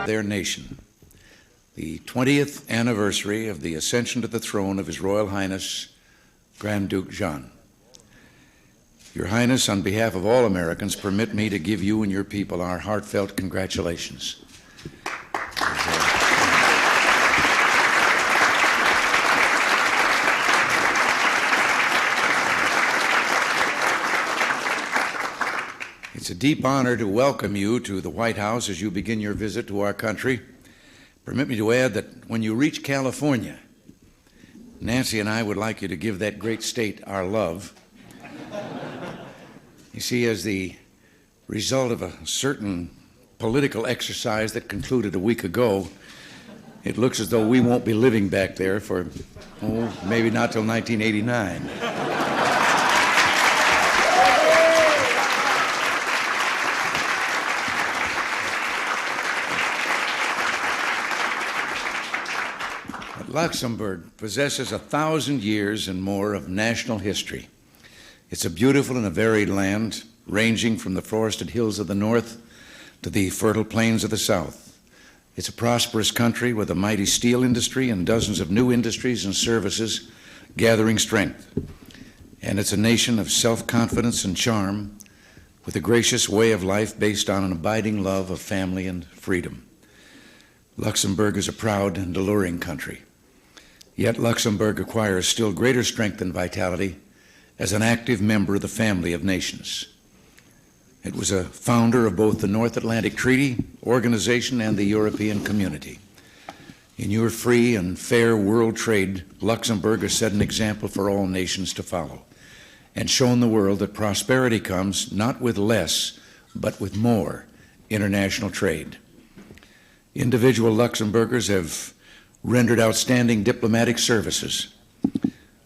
their nation, the 20th anniversary of the ascension to the throne of His Royal Highness Grand Duke Jean. Your Highness, on behalf of all Americans, permit me to give you and your people our heartfelt congratulations. It's a deep honor to welcome you to the White House as you begin your visit to our country. Permit me to add that when you reach California, Nancy and I would like you to give that great state our love. You see, as the result of a certain political exercise that concluded a week ago, it looks as though we won't be living back there for, maybe not till 1989. Luxembourg possesses 1,000 years and more of national history. It's a beautiful and a varied land, ranging from the forested hills of the north to the fertile plains of the south. It's a prosperous country with a mighty steel industry and dozens of new industries and services gathering strength. And it's a nation of self-confidence and charm with a gracious way of life based on an abiding love of family and freedom. Luxembourg is a proud and alluring country. Yet Luxembourg acquires still greater strength and vitality as an active member of the family of nations. It was a founder of both the North Atlantic Treaty Organization and the European Community. In your free and fair world trade, Luxembourg has set an example for all nations to follow and shown the world that prosperity comes not with less, but with more international trade. Individual Luxembourgers have rendered outstanding diplomatic services.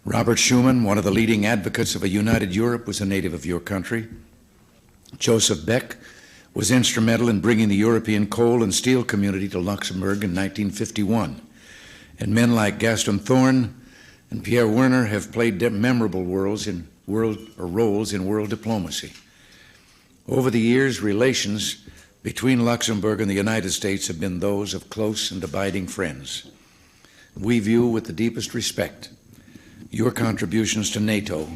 Robert Schuman, one of the leading advocates of a united Europe, was a native of your country. Joseph Beck was instrumental in bringing the European coal and steel community to Luxembourg in 1951. And men like Gaston Thorn and Pierre Werner have played memorable roles in world diplomacy. Over the years, relations between Luxembourg and the United States have been those of close and abiding friends. We view with the deepest respect your contributions to NATO,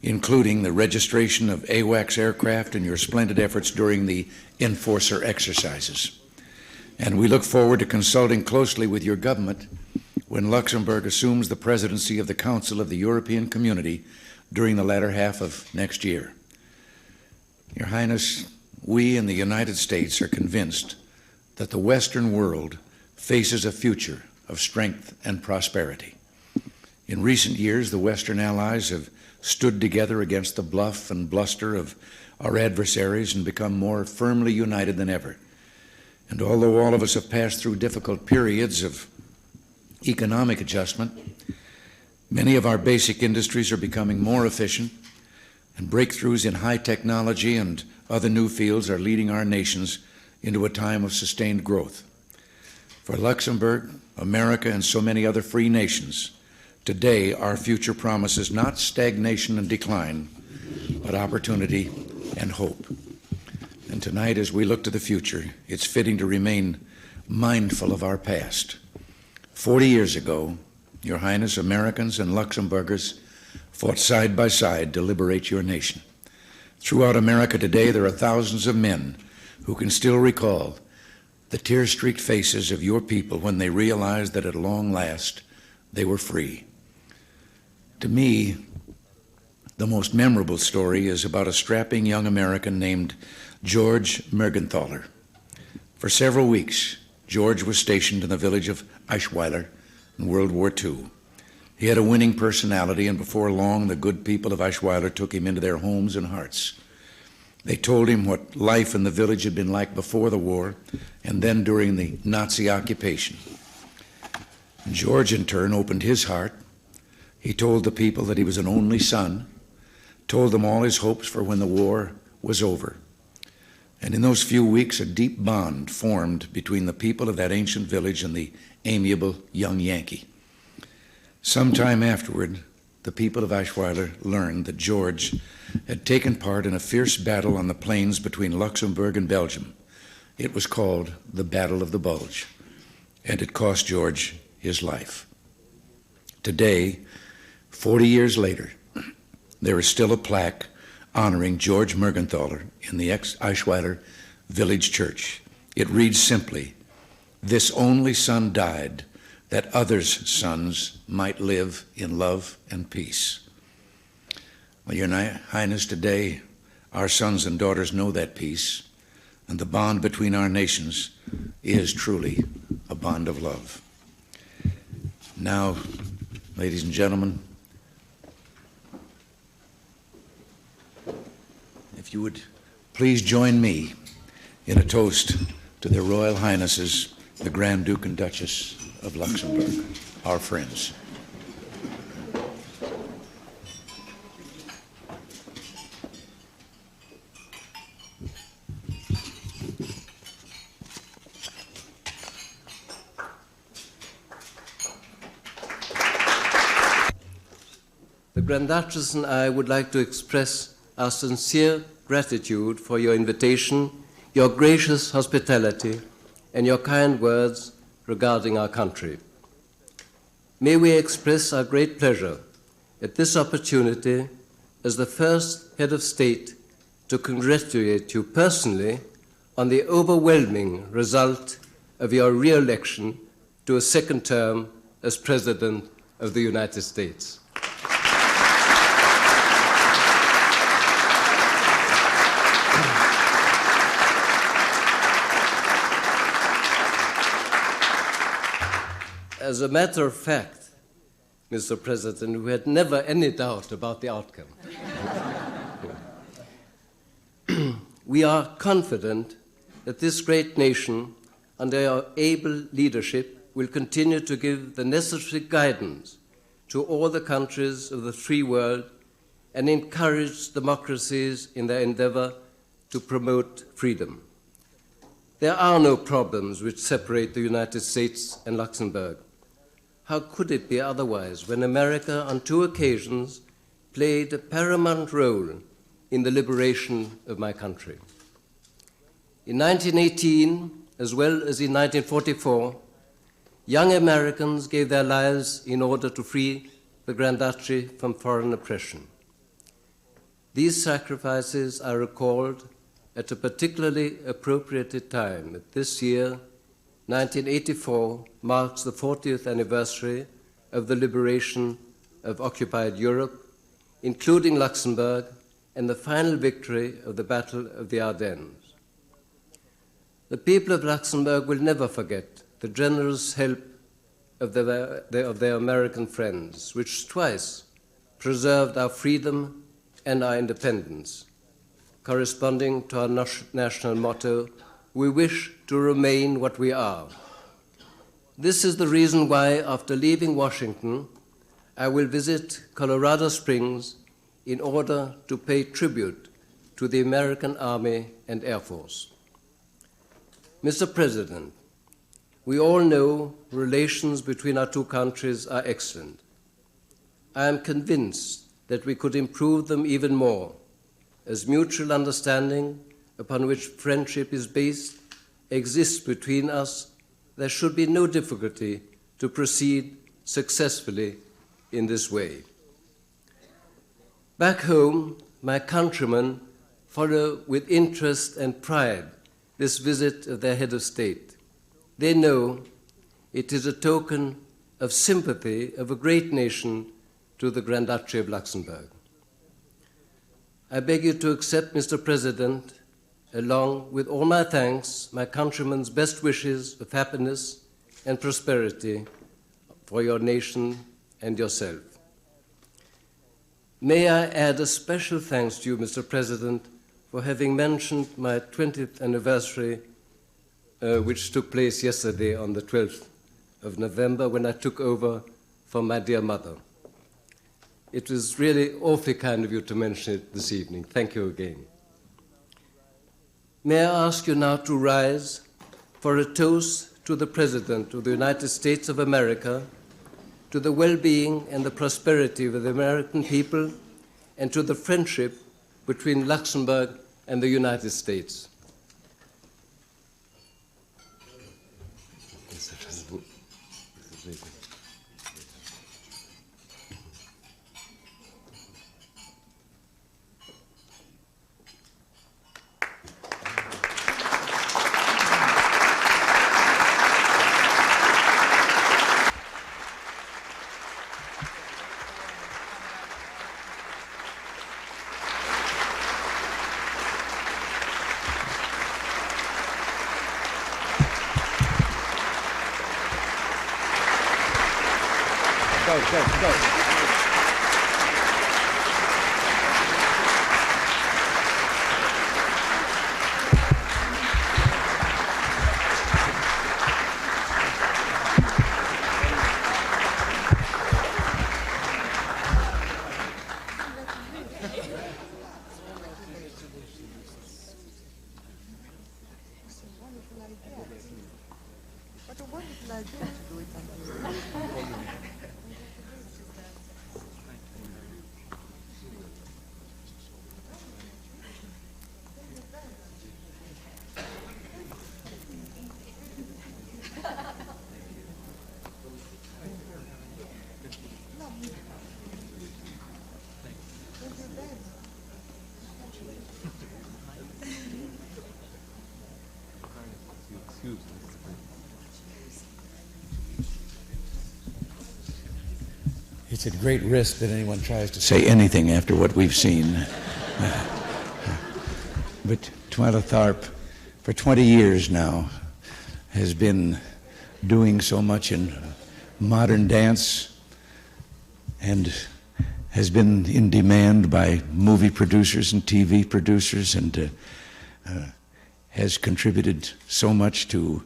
including the registration of AWACS aircraft and your splendid efforts during the Enforcer exercises. And we look forward to consulting closely with your government when Luxembourg assumes the presidency of the Council of the European Community during the latter half of next year. Your Highness, we in the United States are convinced that the Western world faces a future of strength and prosperity. In recent years, the Western allies have stood together against the bluff and bluster of our adversaries and become more firmly united than ever. And although all of us have passed through difficult periods of economic adjustment, many of our basic industries are becoming more efficient, and breakthroughs in high technology and other new fields are leading our nations into a time of sustained growth. For Luxembourg, America, and so many other free nations, today our future promises not stagnation and decline, but opportunity and hope. And tonight, as we look to the future, it's fitting to remain mindful of our past. 40 years ago, Your Highness, Americans and Luxembourgers fought side by side to liberate your nation. Throughout America today, there are thousands of men who can still recall the tear-streaked faces of your people when they realized that at long last they were free. To me, the most memorable story is about a strapping young American named George Mergenthaler. For several weeks, George was stationed in the village of Eichweiler in World War II. He had a winning personality, and before long, the good people of Eichweiler took him into their homes and hearts. They told him what life in the village had been like before the war and then during the Nazi occupation. And George, in turn, opened his heart. He told the people that he was an only son, told them all his hopes for when the war was over. And in those few weeks, a deep bond formed between the people of that ancient village and the amiable young Yankee. Sometime afterward, the people of Eichweiler learned that George had taken part in a fierce battle on the plains between Luxembourg and Belgium, It was called the Battle of the Bulge, and it cost George his life. Today, 40 years later, there is still a plaque honoring George Mergenthaler in the ex-Eichweiler village church. It reads simply, "This only son died that others' sons might live in love and peace." Well, Your Highness, today our sons and daughters know that peace, and the bond between our nations is truly a bond of love. Now, ladies and gentlemen, if you would please join me in a toast to their Royal Highnesses, the Grand Duke and Duchess of Luxembourg, our friends. The Grand Duchess and I would like to express our sincere gratitude for your invitation, your gracious hospitality, and your kind words regarding our country. May we express our great pleasure at this opportunity as the first head of state to congratulate you personally on the overwhelming result of your re-election to a second term as President of the United States. As a matter of fact, Mr. President, we had never any doubt about the outcome. We are confident that this great nation, under your able leadership, will continue to give the necessary guidance to all the countries of the free world and encourage democracies in their endeavor to promote freedom. There are no problems which separate the United States and Luxembourg. How could it be otherwise when America, on 2 occasions, played a paramount role in the liberation of my country? In 1918, as well as in 1944, young Americans gave their lives in order to free the Grand Duchy from foreign oppression. These sacrifices are recalled at a particularly appropriate time. This year, 1984, marks the 40th anniversary of the liberation of occupied Europe, including Luxembourg, and the final victory of the Battle of the Ardennes. The people of Luxembourg will never forget the generous help of their American friends, which twice preserved our freedom and our independence. Corresponding to our national motto, we wish to remain what we are. This is the reason why, after leaving Washington, I will visit Colorado Springs in order to pay tribute to the American Army and Air Force. Mr. President, we all know relations between our two countries are excellent. I am convinced that we could improve them even more, as mutual understanding upon which friendship is based exists between us. There should be no difficulty to proceed successfully in this way. Back home, my countrymen follow with interest and pride this visit of their head of state. They know it is a token of sympathy of a great nation to the Grand Duchy of Luxembourg. I beg you to accept, Mr. President, along with all my thanks, my countrymen's best wishes of happiness and prosperity for your nation and yourself. May I add a special thanks to you, Mr. President, for having mentioned my 20th anniversary, which took place yesterday on the 12th of November when I took over from my dear mother. It was really awfully kind of you to mention it this evening. Thank you again. May I ask you now to rise for a toast to the President of the United States of America, to the well-being and the prosperity of the American people, and to the friendship between Luxembourg and the United States. Go. What a wonderful idea to do it on the It's at great risk that anyone tries to say anything after what we've seen. But Twyla Tharp, for 20 years now, has been doing so much in modern dance and has been in demand by movie producers and TV producers, and has contributed so much to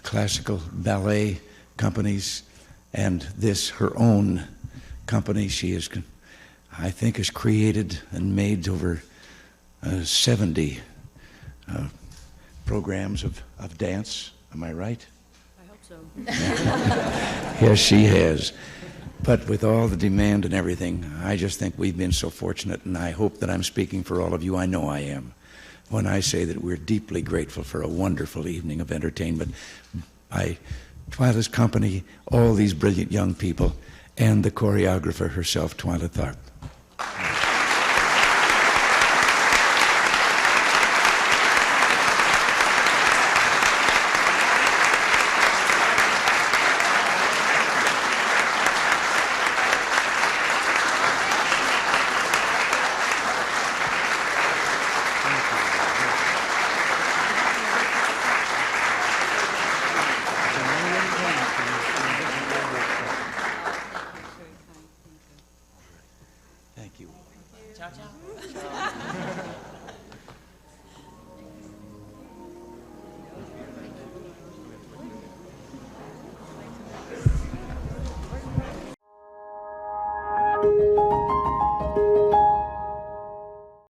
classical ballet companies, and this, her own company, she is, I think, has created and made over 70 programs of dance. Am I right? I hope so. Yes, she has. But with all the demand and everything, I just think we've been so fortunate, and I hope that I'm speaking for all of you. I know I am when I say that we're deeply grateful for a wonderful evening of entertainment by Twyla's company, all these brilliant young people, and the choreographer herself, Twyla Tharp.